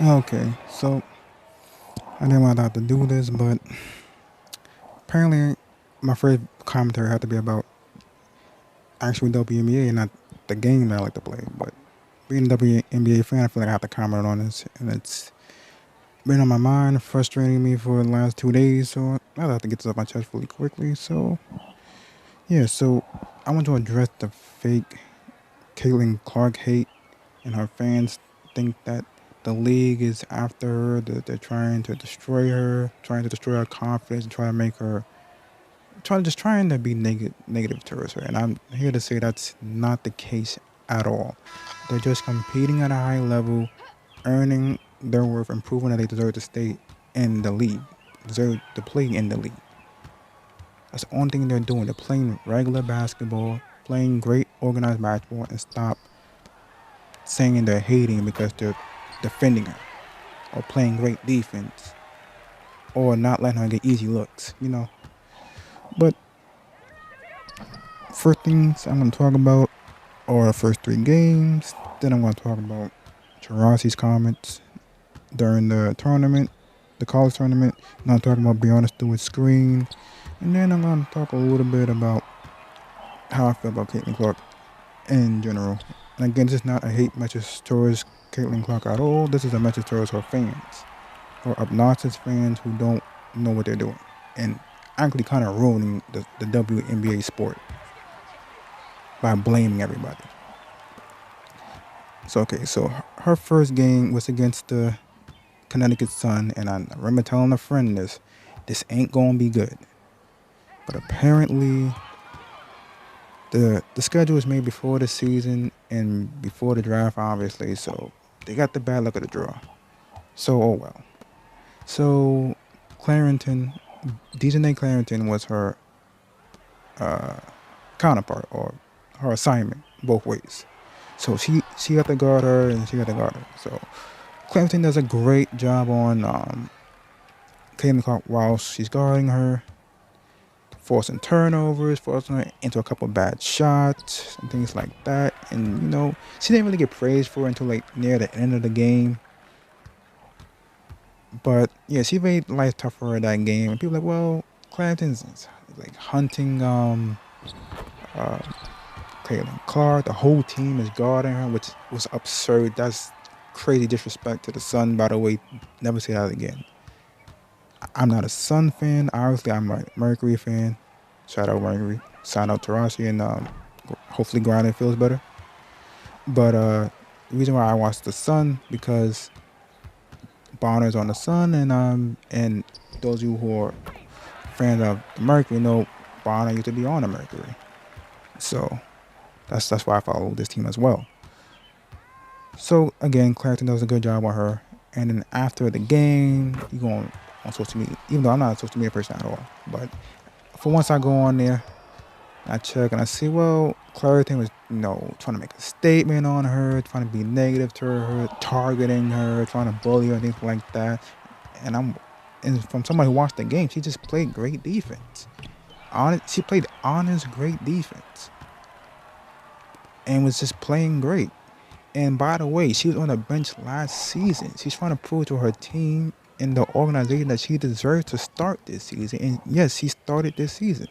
Okay, so I didn't want to have to do this, but apparently my first commentary had to be about actual WNBA and not the game that I like to play. But being a WNBA fan, I feel like I have to comment on this, and it's been on my mind, frustrating me for the last 2 days. So I have to get this off my chest really quickly. So yeah, so I want to address the fake Caitlin Clark hate, and her fans think that the league is after her, that they're trying to destroy her, trying to destroy her confidence, and trying to make her trying to be negative towards her. And I'm here to say that's not the case at all. They're just competing at a high level, earning their worth, and proving that they deserve to stay in the league, deserve to play in the league. That's the only thing they're doing. They're playing regular basketball, playing great organized basketball, and stop saying they're hating because they're defending her or playing great defense or not letting her get easy looks. But first things I'm going to talk about are the first three games. Then I'm going to talk about Taurasi's comments during the tournament, the college tournament. And I'm talking about Brianna Stewart's screen. And then I'm going to talk a little bit about how I feel about Caitlin Clark in general. And again, this is not a hate message towards Caitlin Clark at all. This is a message towards her fans, her obnoxious fans who don't know what they're doing and actually kind of ruining the WNBA sport by blaming everybody. So, okay, so her first game was against the Connecticut Sun, and I remember telling a friend this ain't gonna be good. But apparently, the schedule was made before the season and before the draft, obviously. So they got the bad luck of the draw. So oh well. So Clarington, Dejanay Clarington was her counterpart or her assignment both ways. So she got to guard her and she got to guard her. So Clarington does a great job on Caitlin Clark while she's guarding her, forcing turnovers, forcing her into a couple bad shots and things like that. And she didn't really get praised for it until like near the end of the game. But yeah, she made life tough for her that game. And people are like, well, Clapton's like hunting uh, Caitlin Clark. The whole team is guarding her, which was absurd. That's crazy disrespect to the Sun, by the way. Never say that again. I'm not a Sun fan. Obviously, I'm a Mercury fan. Shout out Mercury. Shout out Tarashi, and hopefully Grinding feels better. But the reason why I watch the Sun because Bonner's on the Sun, and those of you who are fans of the Mercury know Bonner used to be on the Mercury. So that's why I follow this team as well. So again, Clariton does a good job on her. And then after the game, you go on social media. Even though I'm not a social media person at all, but for once I go on there, I check and I see, well, Clariton was, trying to make a statement on her, trying to be negative to her, targeting her, trying to bully her, things like that. And from somebody who watched the game, she just played great defense. She played honest, great defense, and was just playing great. And by the way, she was on the bench last season. She's trying to prove to her team and the organization that she deserves to start this season. And yes, she started this season.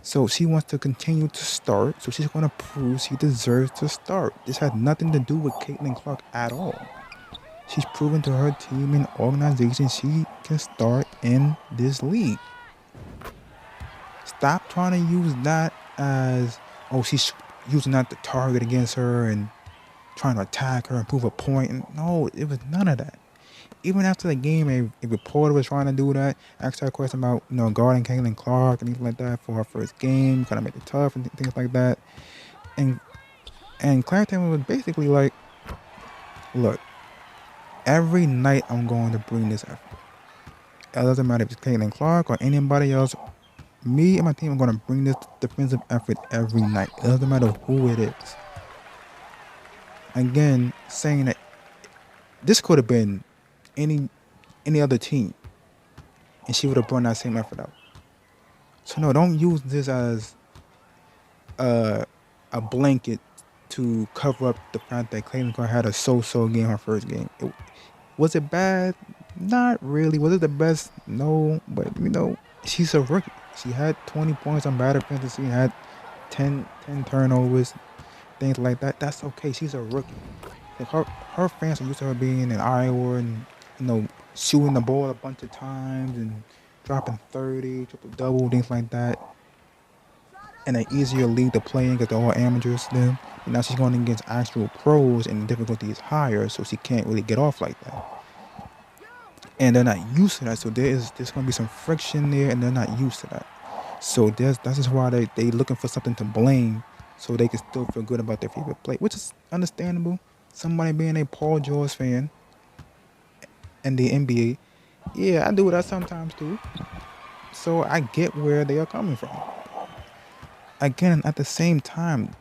So she wants to continue to start. So she's going to prove she deserves to start. This had nothing to do with Caitlin Clark at all. She's proven to her team and organization she can start in this league. Stop trying to use that as, oh, she's using that to target against her and trying to attack her and prove a point. And no, it was none of that. Even after the game, a reporter was trying to do that, asked her a question about, guarding Caitlin Clark and things like that for her first game, kind of make it tough and things like that. And Claritin was basically like, look, every night I'm going to bring this effort. It doesn't matter if it's Caitlin Clark or anybody else. Me and my team are going to bring this defensive effort every night. It doesn't matter who it is. Again, saying that this could have been any other team, and she would have brought that same effort out. So no, don't use this as a blanket to cover up the fact that Clayton Clark had a so-so game her first game. Was it bad? Not really. Was it the best? No. But she's a rookie. She had 20 points on Batter Fantasy and had 10 turnovers, things like that. That's okay. She's a rookie. Like her fans are used to her being in Iowa and shooting the ball a bunch of times and dropping 30, triple double, things like that. And an easier league to play in because they're all amateurs then. And now she's going against actual pros and the difficulty is higher, so she can't really get off like that. And they're not used to that, so there's going to be some friction there, and they're not used to that. So that's just why they looking for something to blame, so they can still feel good about their favorite play, which is understandable. Somebody being a Paul George fan and the NBA, yeah, I do that sometimes too. So I get where they are coming from. Again, at the same time,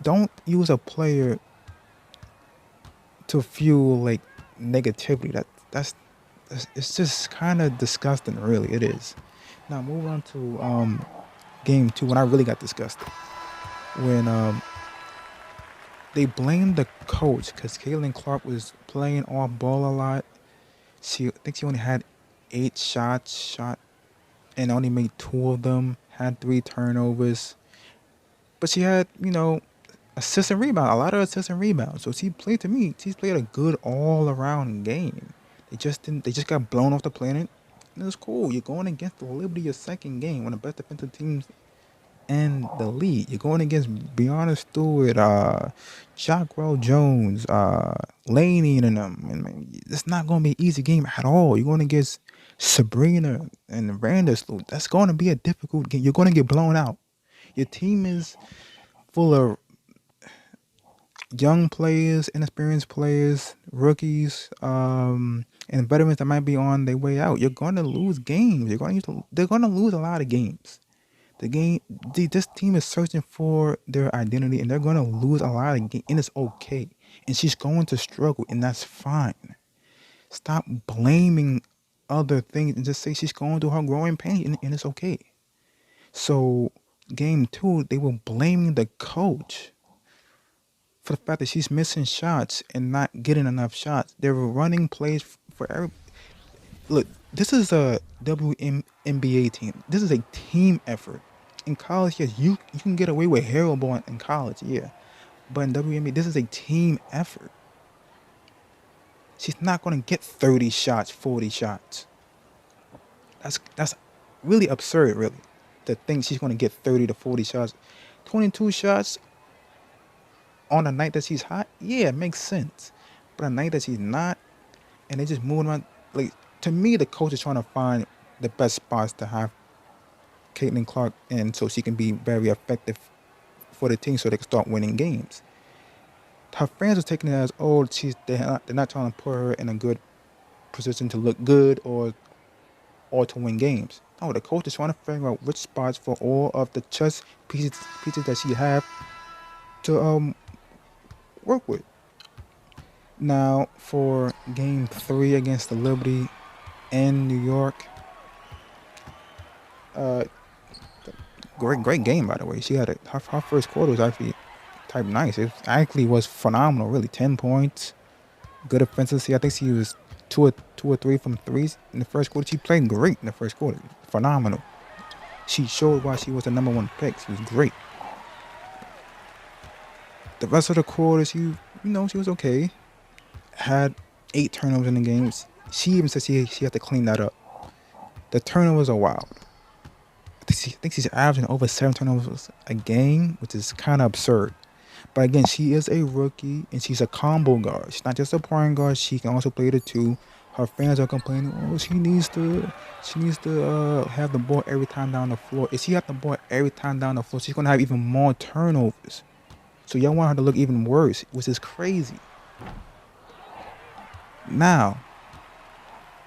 don't use a player to fuel like negativity. That's it's just kind of disgusting, really. It is. Now move on to game 2 when I really got disgusted. When they blamed the coach because Caitlin Clark was playing off ball a lot. I think she only had 8 shots and only made 2 of them. Had 3 turnovers, but she had assist and rebound, a lot of assist and rebounds. So she's played a good all around game. They just got blown off the planet. And it was cool. You're going against the Liberty your second game, one of the best defensive teams in the league. You're going against Breanna Stewart, Jacquel Jones, Laney and them. And it's not going to be an easy game at all. You're going against Sabrina and Vandersloot. That's going to be a difficult game. You're going to get blown out. Your team is full of young players, inexperienced players, rookies, and veterans that might be on their way out. You're going to lose games. They're going to lose a lot of games. This team is searching for their identity, and they're going to lose a lot of games, and it's okay. And she's going to struggle, and that's fine. Stop blaming other things and just say she's going through her growing pain, and it's okay. So, game 2, they were blaming the coach for the fact that she's missing shots and not getting enough shots. They were running plays for every. Look, this is a WNBA team. This is a team effort. In college, yes, you can get away with hero ball in college, yeah. But in WNBA, this is a team effort. She's not going to get 30 shots, 40 shots. That's really absurd, really, to think she's going to get 30 to 40 shots. 22 shots on a night that she's hot, yeah, it makes sense. But a night that she's not, and they just moving around, like, to me, the coach is trying to find the best spots to have Caitlin Clark in so she can be very effective for the team so they can start winning games. Her fans are taking it as, oh, they're not trying to put her in a good position to look good or to win games. No, the coach is trying to figure out which spots for all of the chess pieces that she have to work with. Now, for game 3 against the Liberty in New York, great game, by the way. She had her first quarter was actually type nice. It actually was phenomenal, really. 10 points, good efficiency. I think she was 2 or 3 from threes in the first quarter. She played great in the first quarter, phenomenal. She showed why she was the number 1 pick. She was great. The rest of the quarters, she was okay. Had 8 turnovers in the games. She even said she had to clean that up. The turnovers are wild. I think she's averaging over 7 turnovers a game, which is kind of absurd. But again, she is a rookie, and she's a combo guard. She's not just a point guard. She can also play the 2. Her fans are complaining, oh, she needs to have the ball every time down the floor. If she has the ball every time down the floor, she's going to have even more turnovers. So y'all want her to look even worse, which is crazy. Now,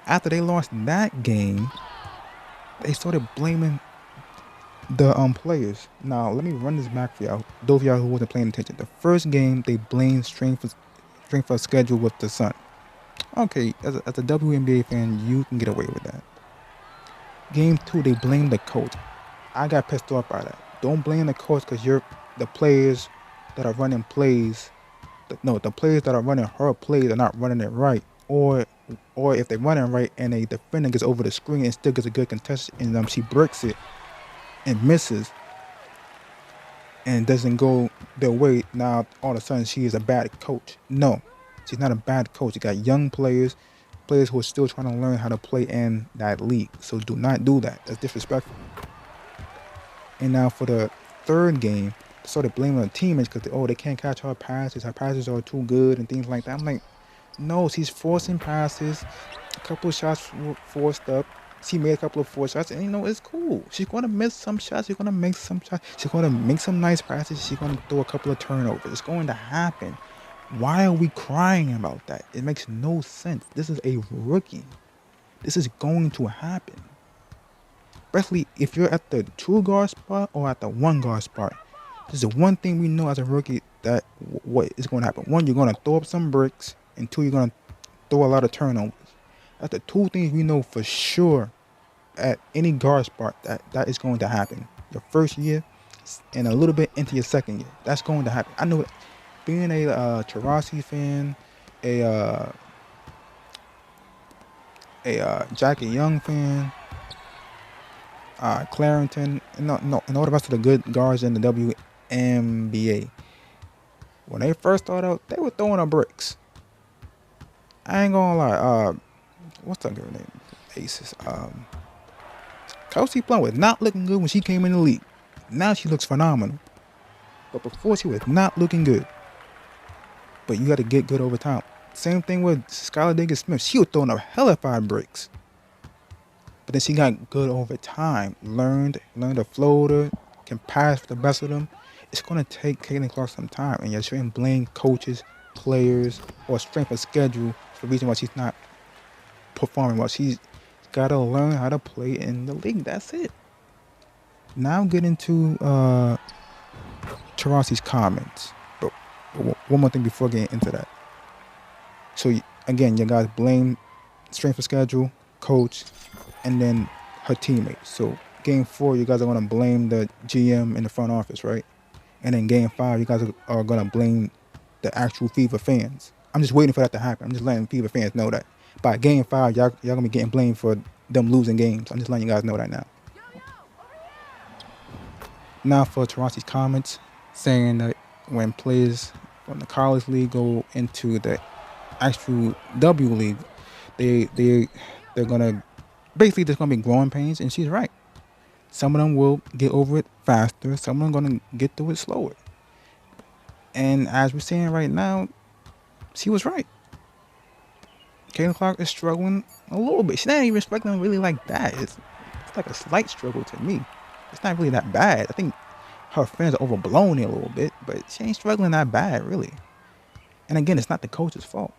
after they lost that game, they started blaming the players. Now, let me run this back for y'all. Those of y'all who wasn't paying attention. The first game, they blamed strength of schedule with the Sun. Okay, as a WNBA fan, you can get away with that. Game 2, they blamed the coach. I got pissed off by that. Don't blame the coach because you're the players that are running plays, the players that are running her plays are not running it right, or if they're running right and a defender gets over the screen and still gets a good contest and she breaks it and misses and it doesn't go their way, now all of a sudden she is a bad coach. No, she's not a bad coach. You got young players who are still trying to learn how to play in that league. So do not do that. That's disrespectful. And now for the third game, they started blaming the teammates because they can't catch her passes. Her passes are too good and things like that. I'm like, no, she's forcing passes. A couple of shots were forced up. She made a couple of forced shots, and it's cool. She's gonna miss some shots. She's gonna make some shots. She's gonna make some nice passes. She's gonna throw a couple of turnovers. It's going to happen. Why are we crying about that? It makes no sense. This is a rookie. This is going to happen. Especially if you're at the two guard spot or at the one guard spot. This is the one thing we know as a rookie that what is going to happen. One, you're going to throw up some bricks, and two, you're going to throw a lot of turnovers. That's the two things we know for sure at any guard spot that is going to happen. Your first year and a little bit into your second year. That's going to happen. I know it. Being a Taurasi fan, a Jackie Young fan, Clarington, and all the rest of the good guards in the WNBA. When they first started out, they were throwing up bricks. I ain't gonna lie. What's that girl name? Aces. Kelsey Plum was not looking good when she came in the league. Now she looks phenomenal. But before she was not looking good. But you got to get good over time. Same thing with Skylar Diggins-Smith. She was throwing up hella 5 bricks. But then she got good over time. Learned the floater, can pass for the best of them. It's going to take Caitlin Clark some time. And you shouldn't blame coaches, players, or strength of schedule for the reason why she's not performing well. She's got to learn how to play in the league. That's it. Now I'm getting to Taurasi's comments. But one more thing before getting into that. So, again, you guys blame strength of schedule, coach, and then her teammates. So, game 4, you guys are going to blame the GM in the front office, right? And then game 5, you guys are going to blame the actual Fever fans. I'm just waiting for that to happen. I'm just letting Fever fans know that. By game 5, y'all going to be getting blamed for them losing games. I'm just letting you guys know that now. Now for Taurasi's comments, saying that when players from the college league go into the actual W league, they're gonna basically there's gonna be growing pains, and she's right. Some of them will get over it faster. Some of them gonna get through it slower. And as we're saying right now, she was right. Caitlin Clark is struggling a little bit. She's not even struggling really like that. It's like a slight struggle to me. It's not really that bad. I think her fans are overblowing it a little bit, but she ain't struggling that bad, really. And again, it's not the coach's fault.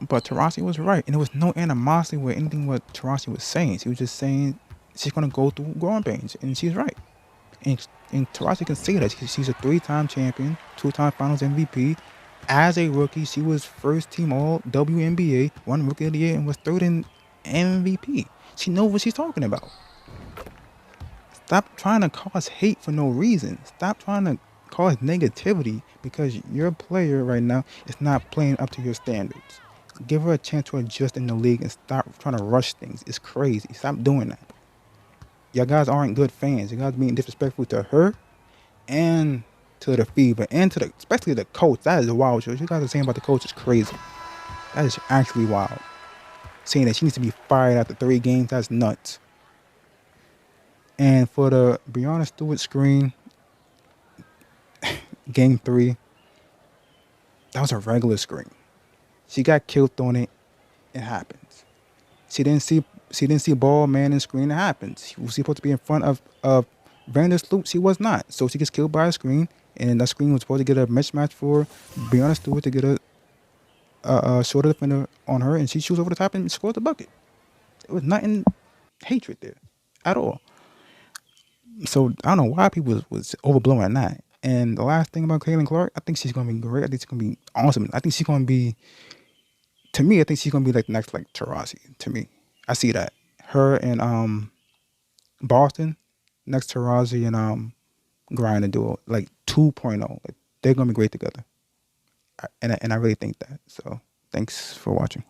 But Taurasi was right, and there was no animosity with anything what Taurasi was saying. She was just saying she's gonna go through growing pains, and she's right. And Taurasi can say that she's a 3-time champion, 2-time Finals MVP. As a rookie, she was first team All WNBA, won Rookie of the Year, and was 3rd in MVP. She knows what she's talking about. Stop trying to cause hate for no reason. Stop trying to cause negativity because your player right now is not playing up to your standards. Give her a chance to adjust in the league and stop trying to rush things. It's crazy. Stop doing that. Y'all guys aren't good fans. You guys being disrespectful to her and to the Fever and to especially the coach. That is wild. What you guys are saying about the coach is crazy. That is actually wild. Saying that she needs to be fired after 3 games, that's nuts. And for the Breanna Stewart screen, game 3, that was a regular screen. She got killed on it. It happens. She didn't see ball man in screen. It happens. She was supposed to be in front of Vandersloot. She was not. So she gets killed by a screen, and that screen was supposed to get a mismatch for Breanna Stewart to get a shorter defender on her, and she shoots over the top and scores the bucket. There was nothing hatred there at all. So I don't know why people was overblowing that. And the last thing about Caitlin Clark, I think she's gonna be great. I think she's gonna be awesome. I think she's gonna be. To me, I think she's gonna be like the next like Taurasi. To me, I see that her and Boston next to Taurasi and grind a duo like 2.0. Like, they're gonna be great together, and I really think that. So thanks for watching.